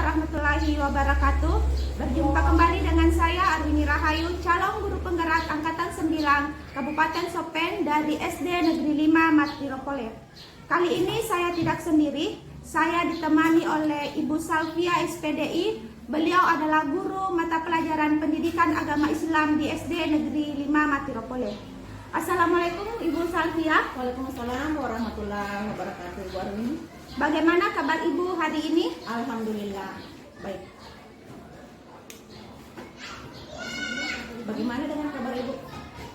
warahmatullahi wabarakatuh. Berjumpa kembali dengan saya Arwini Rahayu, calon guru penggerak Angkatan 9 Kabupaten Sopen dari SD Negeri 5 Matiropole. Kali ini saya tidak sendiri, saya ditemani oleh Ibu Salvia SPDI. Beliau adalah guru mata pelajaran pendidikan agama Islam di SD Negeri 5 Matiropole. Assalamualaikum Ibu Salvia. Waalaikumsalam warahmatullahi wabarakatuh. Ibu Arwini. Bagaimana kabar Ibu hari ini? Alhamdulillah baik. Bagaimana dengan kabar Ibu?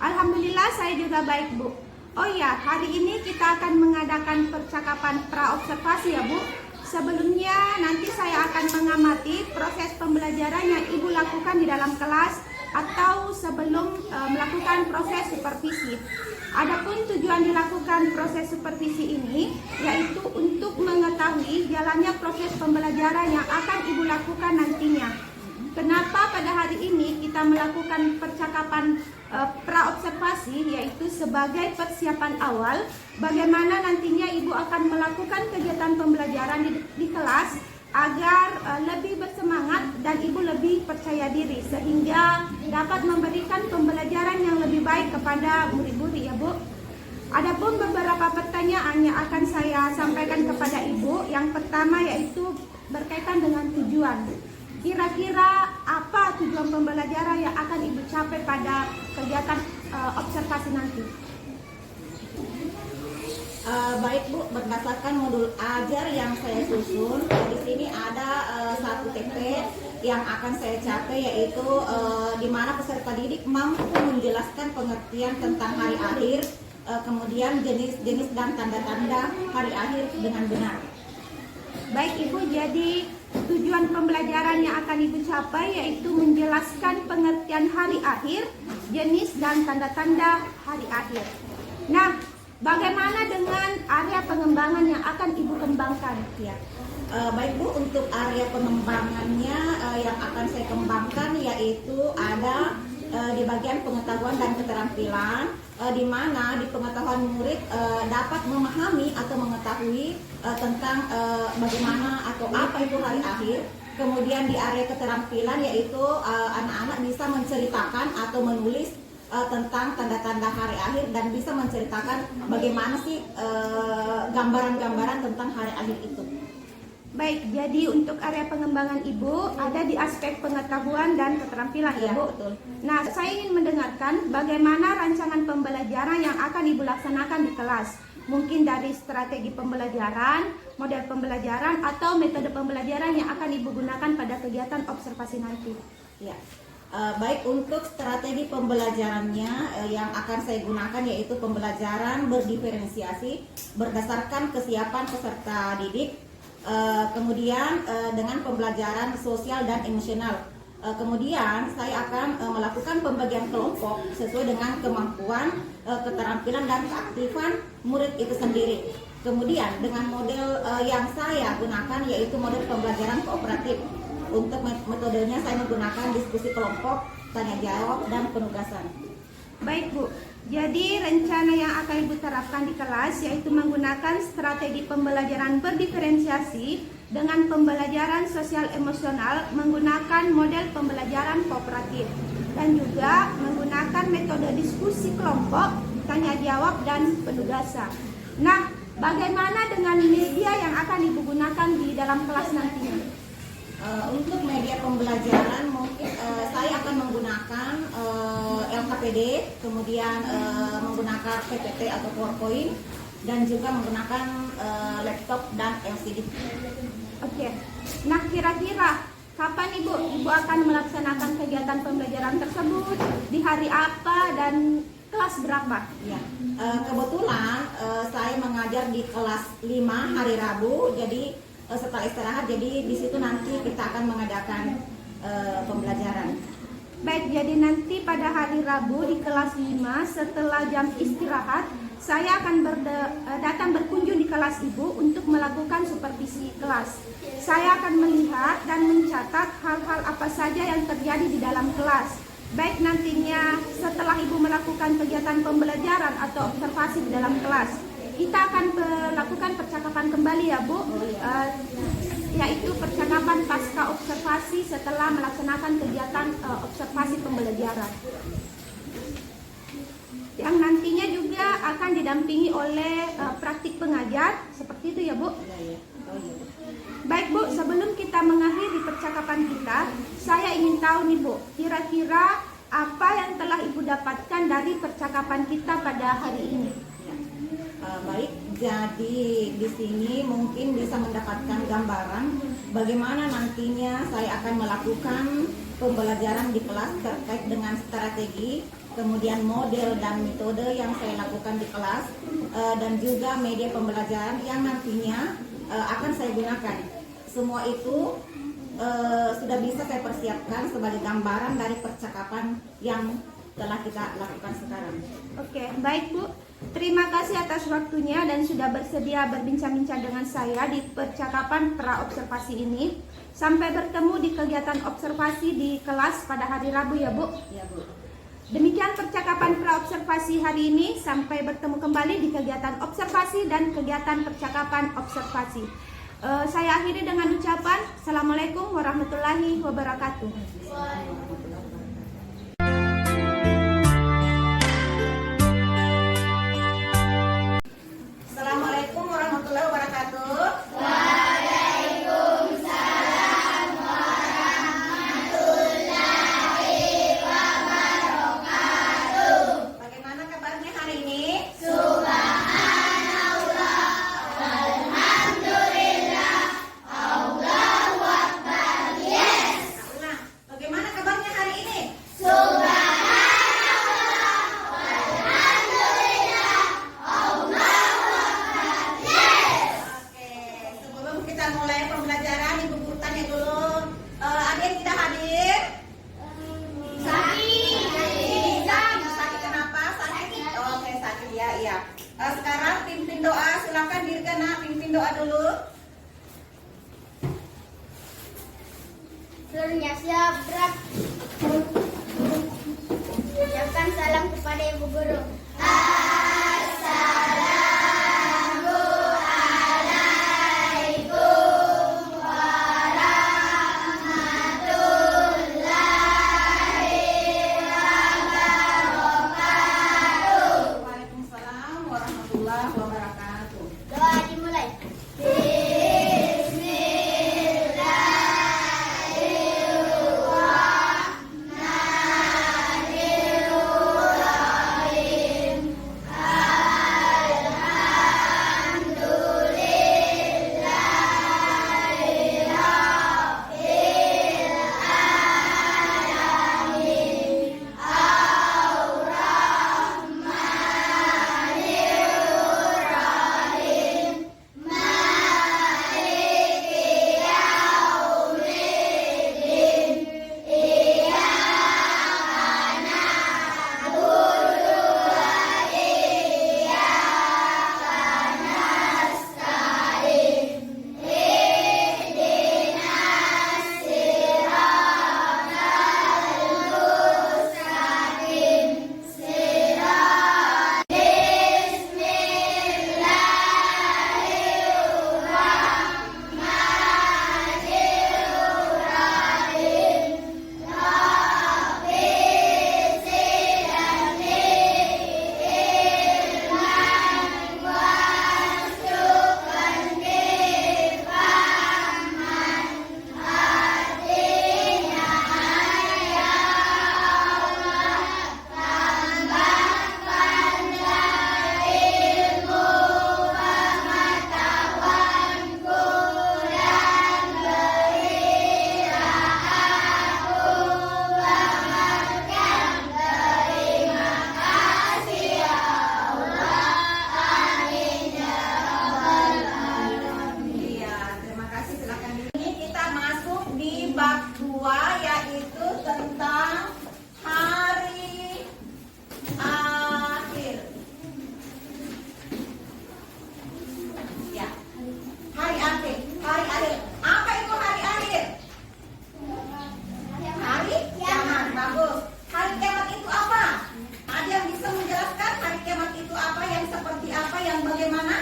Alhamdulillah saya juga baik Bu. Oh ya, hari ini kita akan mengadakan percakapan praobservasi ya Bu. Sebelumnya nanti saya akan mengamati proses pembelajaran yang Ibu lakukan di dalam kelas atau sebelum melakukan proses supervisi. Adapun tujuan dilakukan proses supervisi ini yaitu untuk mengetahui jalannya proses pembelajaran yang akan Ibu lakukan nantinya. Kenapa pada hari ini kita melakukan percakapan praobservasi, yaitu sebagai persiapan awal bagaimana nantinya Ibu akan melakukan kegiatan pembelajaran di kelas agar lebih bersemangat dan Ibu lebih percaya diri sehingga dapat memberikan pembelajaran yang lebih baik kepada murid-murid ya Bu. Adapun beberapa pertanyaan yang akan saya sampaikan kepada Ibu. Yang pertama yaitu berkaitan dengan tujuan. Kira-kira apa tujuan pembelajaran yang akan Ibu capai pada kegiatan observasi nanti? Baik Bu, berdasarkan modul ajar yang saya susun, di sini ada satu TP yang akan saya capai, yaitu di mana peserta didik mampu menjelaskan pengertian tentang hari akhir, kemudian jenis-jenis dan tanda-tanda hari akhir dengan benar. Baik Ibu, jadi tujuan pembelajaran yang akan Ibu capai yaitu menjelaskan pengertian hari akhir, jenis dan tanda-tanda hari akhir. Nah, bagaimana dengan area pengembangan yang akan Ibu kembangkan? Ya. Baik Bu, untuk area pengembangannya yang akan saya kembangkan yaitu ada di bagian pengetahuan dan keterampilan, di mana di pengetahuan murid dapat memahami atau mengetahui tentang bagaimana atau apa itu hari akhir. Kemudian di area keterampilan yaitu anak-anak bisa menceritakan atau menulis tentang tanda-tanda hari akhir dan bisa menceritakan bagaimana sih gambaran-gambaran tentang hari akhir itu. Baik, jadi untuk area pengembangan Ibu ada di aspek pengetahuan dan keterampilan ya Bu? Betul. Nah, saya ingin mendengarkan bagaimana rancangan pembelajaran yang akan Ibu laksanakan di kelas. Mungkin dari strategi pembelajaran, model pembelajaran, atau metode pembelajaran yang akan Ibu gunakan pada kegiatan observasi nanti. Ya. Baik, untuk strategi pembelajarannya yang akan saya gunakan yaitu pembelajaran berdiferensiasi berdasarkan kesiapan peserta didik, kemudian dengan pembelajaran sosial dan emosional. Kemudian saya akan melakukan pembagian kelompok sesuai dengan kemampuan, keterampilan dan keaktifan murid itu sendiri. Kemudian dengan model yang saya gunakan yaitu model pembelajaran kooperatif. Untuk metodenya saya menggunakan diskusi kelompok, tanya jawab, dan penugasan. Baik Bu, jadi rencana yang akan Ibu terapkan di kelas yaitu menggunakan strategi pembelajaran berdiferensiasi dengan pembelajaran sosial emosional menggunakan model pembelajaran kooperatif dan juga menggunakan metode diskusi kelompok, tanya jawab, dan penugasan. Nah, bagaimana dengan media yang akan Ibu gunakan di dalam kelas nantinya? Untuk media pembelajaran mungkin saya akan menggunakan LKPD, kemudian menggunakan PPT atau PowerPoint, dan juga menggunakan laptop dan LCD. Oke. Nah, kira-kira kapan Ibu akan melaksanakan kegiatan pembelajaran tersebut? Di hari apa dan kelas berapa? Ya. Kebetulan saya mengajar di kelas 5 hari Rabu, jadi setelah istirahat, jadi di situ nanti kita akan mengadakan pembelajaran. Baik, jadi nanti pada hari Rabu di kelas 5 setelah jam istirahat saya akan datang berkunjung di kelas Ibu untuk melakukan supervisi kelas. Saya akan melihat dan mencatat hal-hal apa saja yang terjadi di dalam kelas. Baik nantinya setelah Ibu melakukan kegiatan pembelajaran atau observasi di dalam kelas. Kita akan melakukan percakapan kembali ya Bu, yaitu percakapan pasca melaksanakan kegiatan observasi pembelajaran yang nantinya juga akan didampingi oleh praktik pengajar, seperti itu ya Bu? Iya. Oh iya. Baik Bu, sebelum kita mengakhiri percakapan kita, saya ingin tahu nih Bu, kira-kira apa yang telah Ibu dapatkan dari percakapan kita pada hari ini? Baik, jadi di sini mungkin bisa mendapatkan gambaran bagaimana nantinya saya akan melakukan pembelajaran di kelas terkait dengan strategi, kemudian model dan metode yang saya lakukan di kelas, dan juga media pembelajaran yang nantinya akan saya gunakan. Semua itu sudah bisa saya persiapkan sebagai gambaran dari percakapan yang telah kita lakukan sekarang. Oke, baik Bu. Terima kasih atas waktunya dan sudah bersedia berbincang-bincang dengan saya di percakapan pra-observasi ini. Sampai bertemu di kegiatan observasi di kelas pada hari Rabu ya Bu. Ya Bu. Demikian percakapan pra-observasi hari ini. Sampai bertemu kembali di kegiatan observasi dan kegiatan percakapan observasi. Saya akhiri dengan ucapan Assalamualaikum warahmatullahi wabarakatuh. Assalamualaikum warahmatullahi wabarakatuh. Bagaimana kabarnya hari ini? Nah, bagaimana kabarnya hari ini? Oke, sebelum kita mulai pembelajaran, Ibu guru tanya dulu, ada yang tidak hadir? Sakit kenapa? Sakit. Oke, sakit ya, iya. Sekarang pimpin doa, silakan Dirgana pimpin doa dulu. Seluruhnya siap gerak. Ucapkan salam kepada Ibu Guru. Waalaikumsalam warahmatullahi wabarakatuh. Doa dimulai. Iya, terima kasih. Silakan. Ini kita masuk di bab 2, yaitu tentang hari akhir. Ya, hari akhir. Hari akhir. Apa itu hari akhir? Hari kiamat. Bagus. Hari kiamat itu apa? Ada yang bisa menjelaskan hari kiamat itu apa, yang seperti apa, yang bagaimana?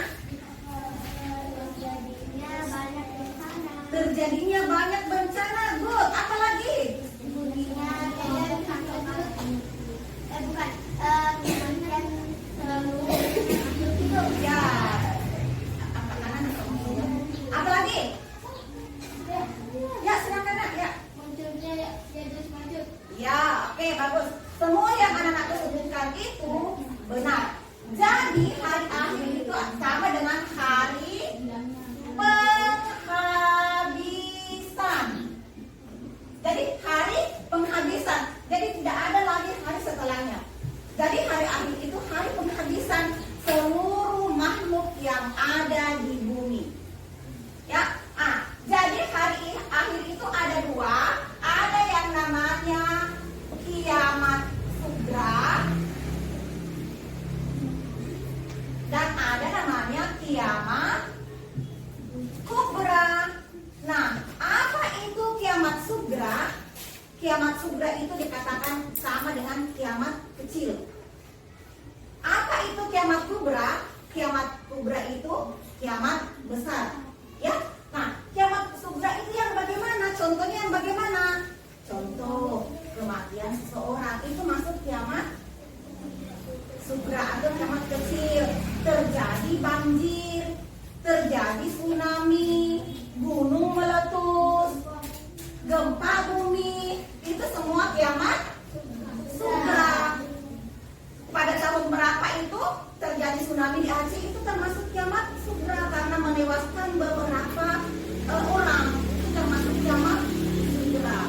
Jadinya banyak bencana. Terjadinya banyak bencana. Good. Apa lagi? sugra itu dikatakan sama dengan kiamat kecil. Apa itu kiamat kubra? Kiamat kubra itu kiamat besar. Ya. Nah, kiamat sugra itu yang bagaimana? Contohnya yang bagaimana? Contoh kematian seseorang itu masuk kiamat sugra atau kiamat kecil. Terjadi banjir, terjadi tsunami, gunung meletus, gempa bumi, itu semua kiamat sugra. Pada tahun berapa itu terjadi tsunami di Aceh, itu termasuk kiamat sugra karena menewaskan beberapa orang, itu termasuk kiamat sugra.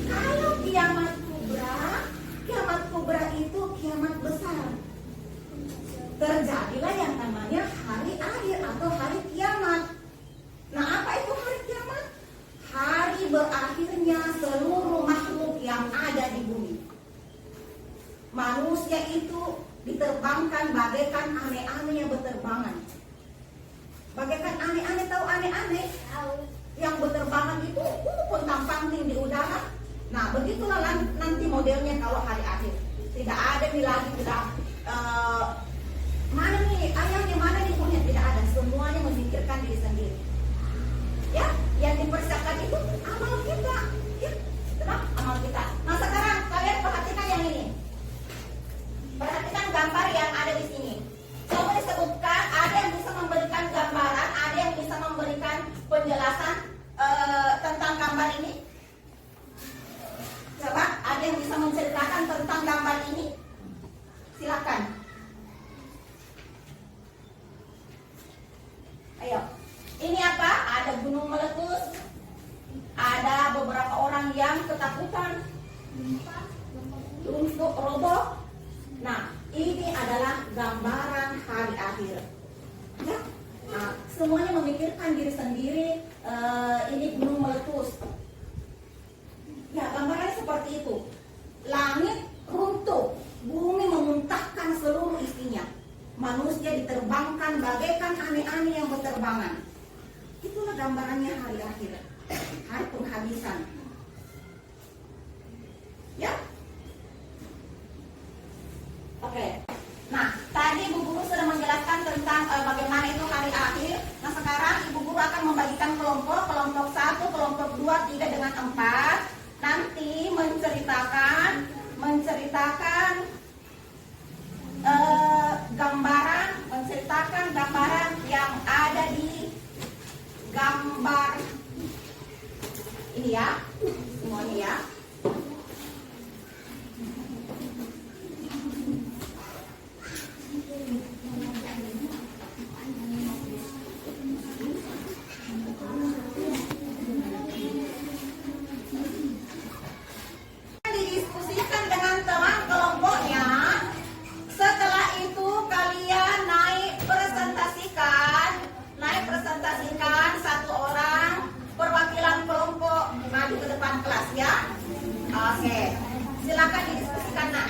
Kalau kiamat kubra itu kiamat besar. Terjadilah yang namanya hari akhir atau hari kiamat. Nah, apa itu hari kiamat? Hari berakhirnya seluruh makhluk yang ada di bumi. Manusia itu diterbangkan bagaikan aneh-aneh yang berterbangan. Bagaikan aneh-aneh, tahu aneh-aneh? Yang berterbangan itu pontang-panting di udara. Nah, begitulah nanti modelnya kalau hari akhir. Tidak ada nih lagi bilang mana nih ayamnya, mana nih punya, tidak ada. Semuanya memikirkan diri sendiri. Ya, yang dipersiapkan itu amal kita. Ya, tenang, amal kita. Nah, sekarang kalian perhatikan yang ini. Perhatikan gambar yang ada di sini. Coba disebutkan, ada yang bisa memberikan gambaran, ada yang bisa memberikan penjelasan tentang gambar ini. Coba, ada yang bisa menceritakan tentang gambar ini? Silakan. Ayo. Ini apa? Ada gunung meletus. Ada beberapa orang yang ketakutan. Untuk roboh. Nah, ini adalah gambaran hari akhir. Ya. Nah, semuanya memikirkan diri sendiri. Ini gunung meletus. Ya, gambarannya seperti itu. Langit runtuh, bumi memuntahkan seluruh isinya. Manusia diterbangkan bagaikan aneh-aneh yang berterbangan. Itulah gambarannya hari akhir, hari penghabisan. Ya. Oke. Nah, tadi Ibu Guru sudah menjelaskan tentang bagaimana itu hari akhir. Nah, sekarang Ibu Guru akan membagikan kelompok 1, kelompok 2, 3 dengan 4. Nanti menceritakan gambaran yang ada di gambar ini ya, semuanya ya. Didiskusikan dengan teman kelompoknya. Setelah itu kalian naik presentasikan satu orang perwakilan kelompok maju ke depan kelas ya. Oke, silakan didiskusikan nak.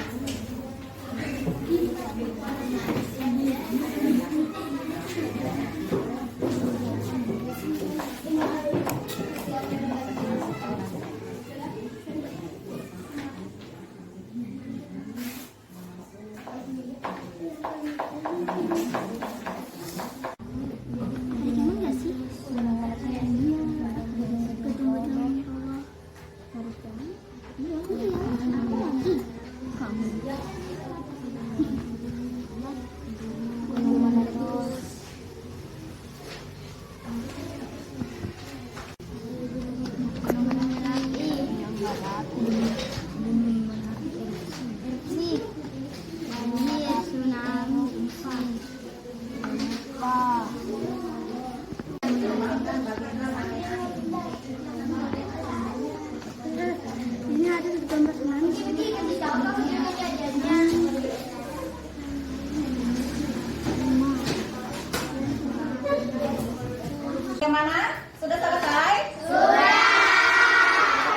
Bagaimana? Sudah selesai? Sudah.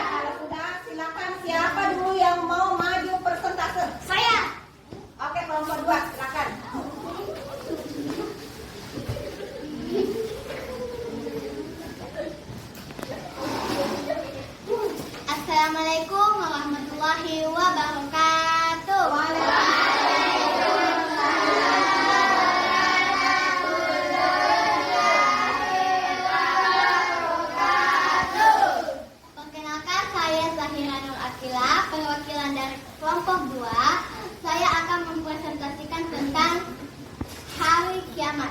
Kalau sudah, silakan siapa dulu yang mau maju persentase? Saya. Oke, kelompok 2, silakan. Assalamualaikum warahmatullahi warahmatullahi wabarakatuh. Perkenalkan, saya Zahiranul Akila, perwakilan dari kelompok 2. Saya akan mempresentasikan tentang hari kiamat.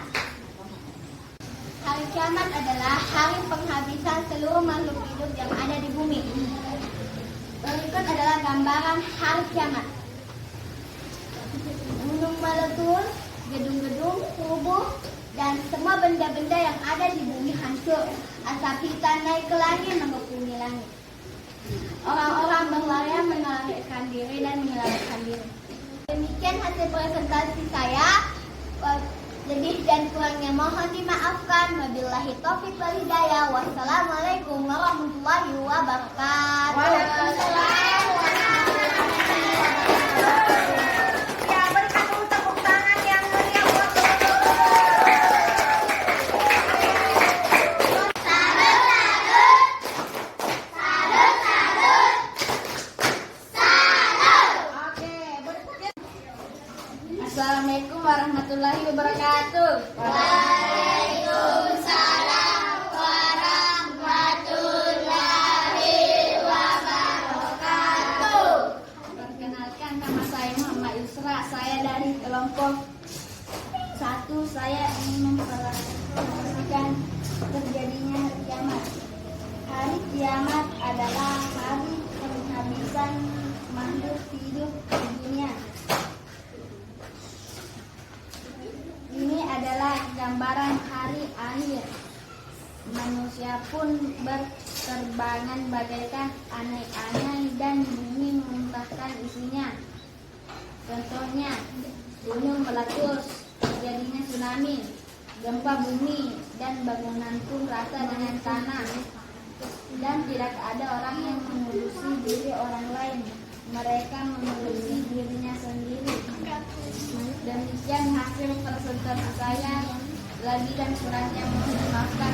Hari kiamat adalah hari penghabisan seluruh makhluk hidup yang ada di bumi. Berikut adalah gambaran hari kiamat. Gunung meletus, gedung-gedung rubuh, dan semua benda-benda yang ada di bumi hancur. Asap hitam naik ke langit mengepung langit. Orang-orang berlarian melarikan diri dan menyelamatkan diri. Demikian hasil presentasi saya. Lebih dan kurangnya mohon dimaafkan. Wabillahi taufiq wal hidayah. Wassalamualaikum warahmatullahi wabarakatuh. Waalaikumsalam. Ya, berikan dulu tepuk tangan yang meriah buat Oke, berikutnya. Assalamualaikum warahmatullahi wabarakatuh. Waalaikumsalam warahmatullahi wabarakatuh. Perkenalkan, nama saya Muhammad Yusra. Saya dari kelompok 1. Saya ingin memperhatikan terjadinya hari kiamat. Hari kiamat adalah hari penghabisan makhluk hidup di dunia. Ini adalah gambaran hari akhir. Manusia pun berterbangan bagaikan aneh-aneh dan bumi memuntahkan isinya. Contohnya, gunung meletus, terjadinya tsunami, gempa bumi, dan bangunan pun rata dengan tanah. Dan tidak ada orang yang mengurusi diri orang lain. Mereka mengurusi dirinya sendiri. Demikian hasil presentasi saya. Lebih dan kurangnya mohon dimaafkan.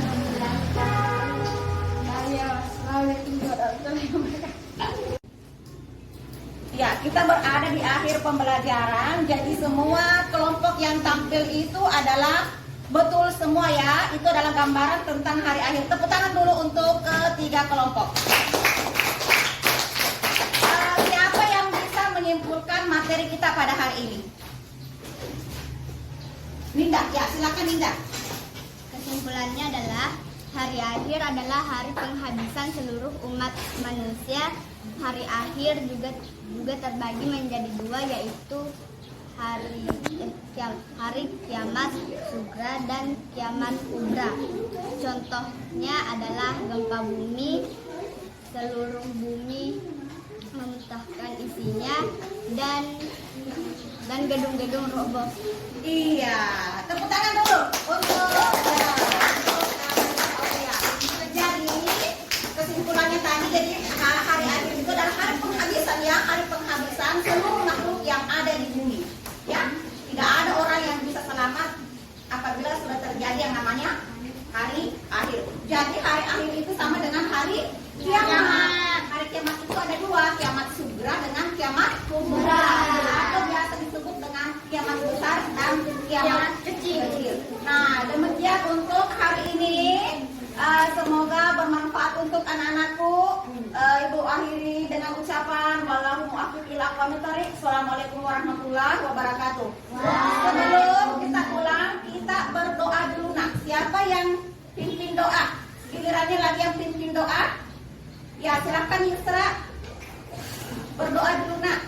Wassalamualaikum warahmatullahi wabarakatuh. Ya, kita berada di akhir pembelajaran. Jadi semua kelompok yang tampil itu adalah betul semua ya. Itu adalah gambaran tentang hari akhir. Tepuk tangan dulu untuk ketiga kelompok. Siapa yang bisa menyimpulkan materi kita pada hari ini? Ninda, ya silakan Ninda. Kesimpulannya adalah hari akhir adalah hari penghabisan seluruh umat manusia. Hari akhir juga terbagi menjadi 2, yaitu hari kiamat sugra dan kiamat kubra. Contohnya adalah gempa bumi, seluruh bumi memuntahkan isinya, dan gedung-gedung roboh. Iya, tepuk tangan dulu untuk ya. Jadi kesimpulannya tadi, jadi hari akhir itu adalah hari penghabisan ya, hari penghabisan seluruh makhluk yang ada di bumi. Ya, tidak ada orang yang bisa selamat apabila sudah terjadi yang namanya hari akhir. Jadi hari akhir itu sama dengan hari kiamat. Hari kiamat itu ada 2, kiamat sugra dengan kiamat kubra. Atau biasa disebut dengan kiamat besar dan kiamat kecil. Nah, demikian untuk hari ini. Semoga bermanfaat untuk anak-anakku. Ibu akhiri dengan ucapan wallahu muwaffiq ila aqwamit thoriq. Assalamualaikum warahmatullahi wabarakatuh. Sebelum kita pulang, kita berdoa dulu. Nah, siapa yang pimpin doa? Gilirannya lagi yang pimpin doa. Ya, silakan Yusra. Berdoa dulu, Nak.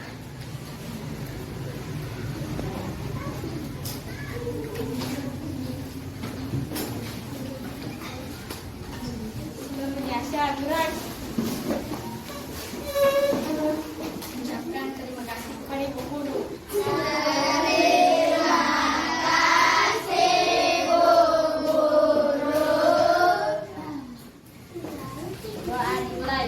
Biasa gerak. Ucapkan terima kasih kepada Ibu Guru. Doa dimulai.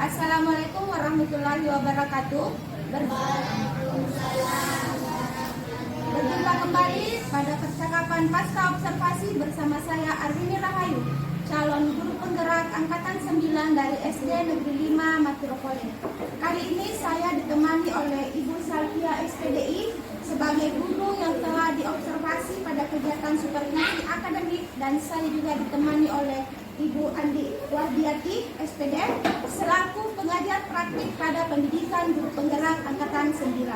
Assalamualaikum warahmatullahi wabarakatuh. Berjumpa kembali pada percakapan pasca observasi bersama saya Arwini Rahayu, calon guru penggerak angkatan 9 dari SD Negeri 5 Metropolitan. Kali ini saya ditemani oleh Ibu Salvia SPDI sebagai guru yang telah diobservasi pada kegiatan supervisi akademik, dan saya juga ditemani oleh Ibu Andi Wardiati SPD selaku pengajar praktik pada pendidikan guru penggerak angkatan 9.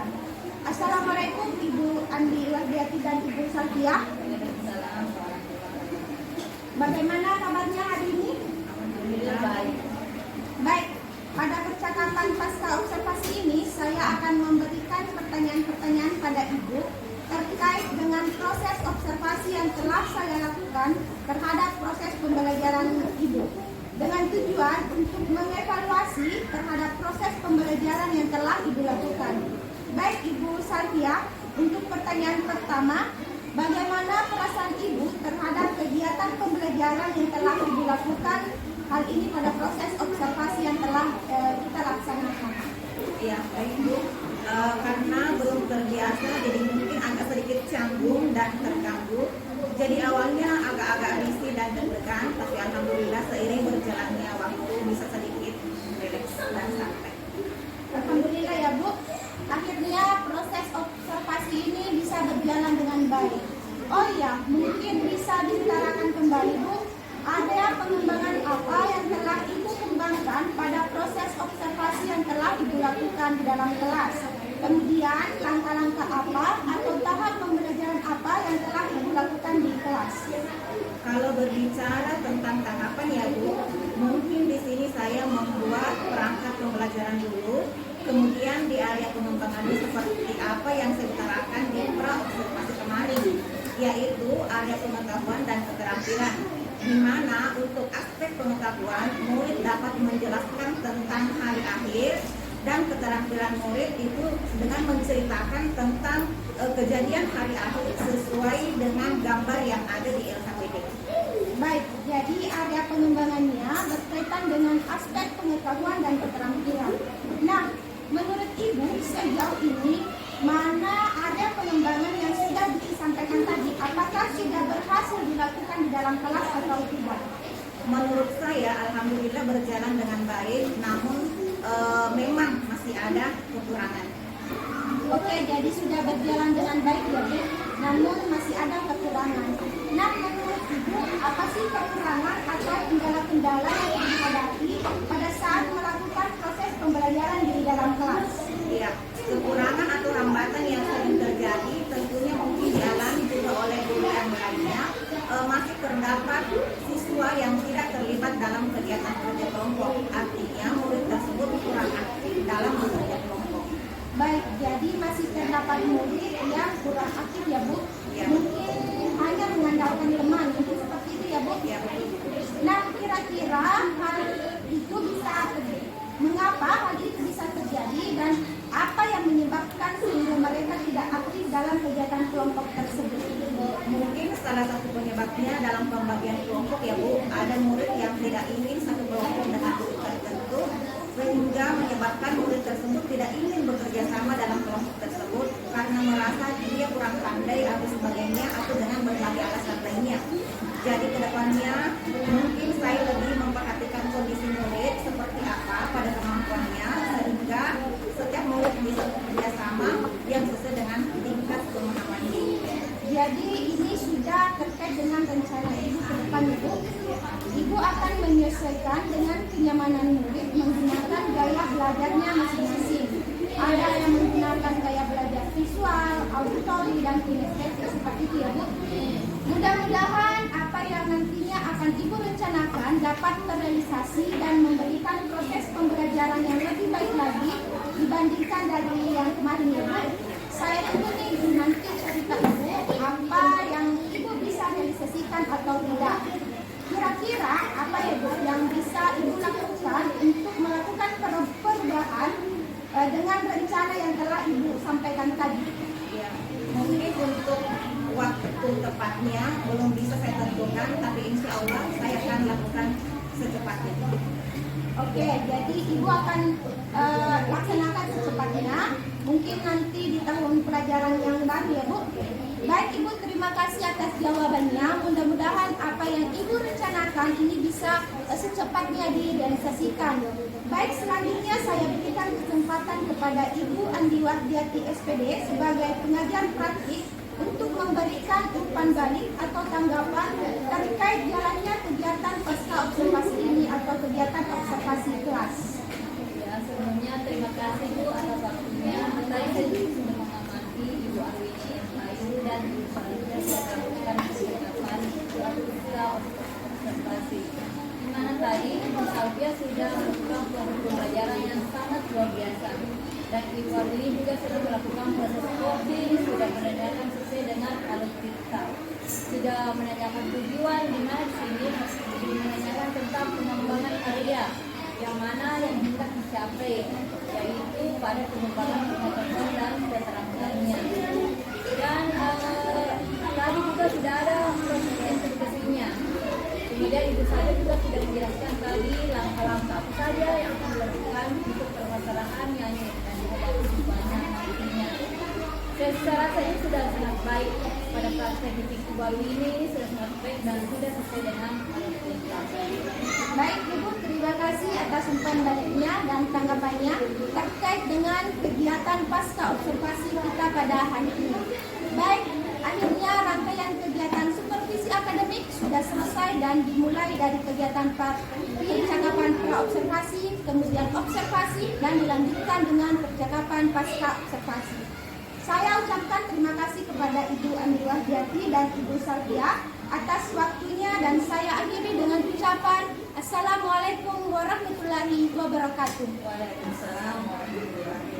Assalamualaikum Ibu Andi Wardiati dan Ibu Salvia. Bagaimana kabarnya hari ini? Alhamdulillah baik. Baik, pada percakapan pasca observasi ini saya akan memberikan pertanyaan-pertanyaan pada Ibu terkait dengan proses observasi yang telah saya lakukan terhadap proses pembelajaran Ibu, dengan tujuan untuk mengevaluasi terhadap proses pembelajaran yang telah Ibu lakukan. Baik Ibu Salvia, untuk pertanyaan pertama, bagaimana perasaan Ibu terhadap kegiatan pembelajaran yang telah Ibu lakukan hal ini pada proses observasi yang telah kita laksanakan? Ya, baik Bu. Karena belum terbiasa, jadi mungkin agak sedikit canggung dan terganggu. Jadi awalnya agak-agak risih dan deg-degan, tapi alhamdulillah seiring berjalannya waktu bisa sedikit rileks dan santai. Alhamdulillah ya Bu, akhirnya proses observasi ini bisa berjalan dengan baik. Oh iya, mungkin bisa diutarakan kembali Bu, ada pengembangan apa yang telah Ibu kembangkan pada proses observasi yang telah Ibu lakukan di dalam kelas? Kemudian langkah-langkah apa atau tahap pembelajaran apa yang telah Ibu lakukan di kelas? Kalau berbicara tentang tahapan ya Bu, mungkin di sini saya membuat perangkat pembelajaran dulu, kemudian di area pengembangannya seperti apa yang saya utarakan di pra-observasi kemarin, yaitu area pengetahuan dan keterampilan, di mana untuk aspek pengetahuan murid dapat menjelaskan tentang hari akhir, dan keterampilan murid itu dengan menceritakan tentang kejadian hari akhir sesuai dengan gambar yang ada di LKPD. Baik, jadi area pengembangannya berkaitan dengan aspek pengetahuan dan keterampilan. Nah, menurut Ibu sejauh ini mana area pengembangan yang sudah disampaikan tadi? Apakah sudah berhasil dilakukan di dalam kelas atau tidak? Menurut saya alhamdulillah berjalan dengan baik, namun memang masih ada kekurangan. Oke, jadi sudah berjalan dengan baik ya Bu, namun masih ada kekurangan. Nah, menurut Ibu, apa sih kekurangan atau kendala-kendala yang dihadapi pada saat melakukan proses pembelajaran di dalam kelas? Iya, kekurangan atau hambatan yang sering terjadi tentunya mungkin dialami juga oleh guru yang lainnya. Masih terdapat siswa yang tidak terlibat dalam kegiatan kerja kelompok, artinya murid tersebut kurang aktif dalam bekerja kelompok. Baik, jadi masih terdapat murid yang kurang aktif ya Bu? Ya. Mungkin hanya mengandalkan teman, mungkin seperti itu ya Bu? Ya, betul. Nah, kira-kira hal itu bisa terjadi. Mengapa hal itu bisa terjadi dan apa yang menyebabkan sehingga mereka tidak aktif dalam kegiatan kelompok tersebut? Mungkin salah satu penyebabnya dalam pembagian kelompok ya Bu, ada murid yang tidak ingin satu kelompok dengan guru tertentu, sehingga menyebabkan murid tersebut tidak ingin bekerja sama dalam kelompok tersebut karena merasa dia kurang pandai atau sebagainya, atau dengan berbagai alasan lainnya. Jadi kedepannya mungkin saya lebih memperhatikan kondisi murid seperti apa pada kemampuannya, sehingga setiap murid bisa bekerja sama yang sesuai dengan tingkat pemahamannya. Jadi ini sudah terkait dengan rencana Ibu ke depan Ibu. Ibu akan menyesuaikan dengan kenyamanan murid menggunakan gaya belajarnya masing-masing. Ada yang menggunakan gaya belajar visual, auditori, dan kinestetik seperti itu ya Bu. Mudah-mudahan apa yang nantinya akan Ibu rencanakan dapat terrealisasi dan memberikan proses pembelajaran yang lebih baik lagi dibandingkan dari yang kemarin ya Bu. Saya tunggu nih nanti cerita Ibu apa yang Ibu bisa realisasikan atau tidak. Kira-kira apa ya Bu yang bisa Ibu lakukan untuk melakukan perubahan dengan rencana yang telah Ibu sampaikan tadi? Ya, mungkin untuk waktu tepatnya belum bisa saya tentukan, tapi insya Allah saya akan lakukan secepatnya. Oke, jadi Ibu akan laksanakan secepatnya. Mungkin nanti di tahun pelajaran yang baru ya Bu. Baik Ibu, terima kasih atas jawabannya. Mudah-mudahan apa yang Ibu rencanakan ini bisa secepatnya direalisasikan. Baik, selanjutnya saya berikan kesempatan kepada Ibu Andi Wardiati SPD sebagai pengajar praktik untuk memberikan umpan balik atau tanggapan terkait jalannya kegiatan pasca observasi ini atau kegiatan observasi kelas. Ya, sebelumnya terima kasih Bu atas waktunya. Tadi saya juga sudah mengamati Ibu Arwini, Ayu dan Ibu Farida sudah melakukan persiapan pasca observasi. Di mana tadi Ibu Salvia sudah melakukan pembelajaran yang sangat luar biasa. Dan Ibu Arwini juga sudah melakukan proses voting, sudah menanyakan sesuai dengan alutsista, sudah menanyakan tujuan di mana di sini, menanyakan tentang pengembangan area yang mana yang hendak dicapai, yaitu pada pengembangan pengetahuan dan keterampilannya. Dan tadi juga sudah ada proses investigasinya. Kemudian Ibu saya juga sudah menjelaskan tadi langkah-langkah apa saja yang akan dilakukan untuk permasalahan yang dihadapi banyak nantinya. Saya rasa ini sudah sangat baik pada praktek titik baru ini sudah sangat baik dan sudah sesuai dengan alutsista. Baik Ibu, terima kasih atas umpan baliknya dan tanggapannya terkait dengan kegiatan pasca observasi kita pada hari ini. Baik, akhirnya rangkaian kegiatan supervisi akademik sudah selesai dan dimulai dari kegiatan percakapan pra-observasi, kemudian observasi, dan dilanjutkan dengan percakapan pasca observasi. Saya ucapkan terima kasih kepada Ibu Andi Wardiati dan Ibu Salvia atas waktunya dan saya akhiri dengan ucapan Assalamualaikum warahmatullahi wabarakatuh. Waalaikumsalam warahmatullahi wabarakatuh.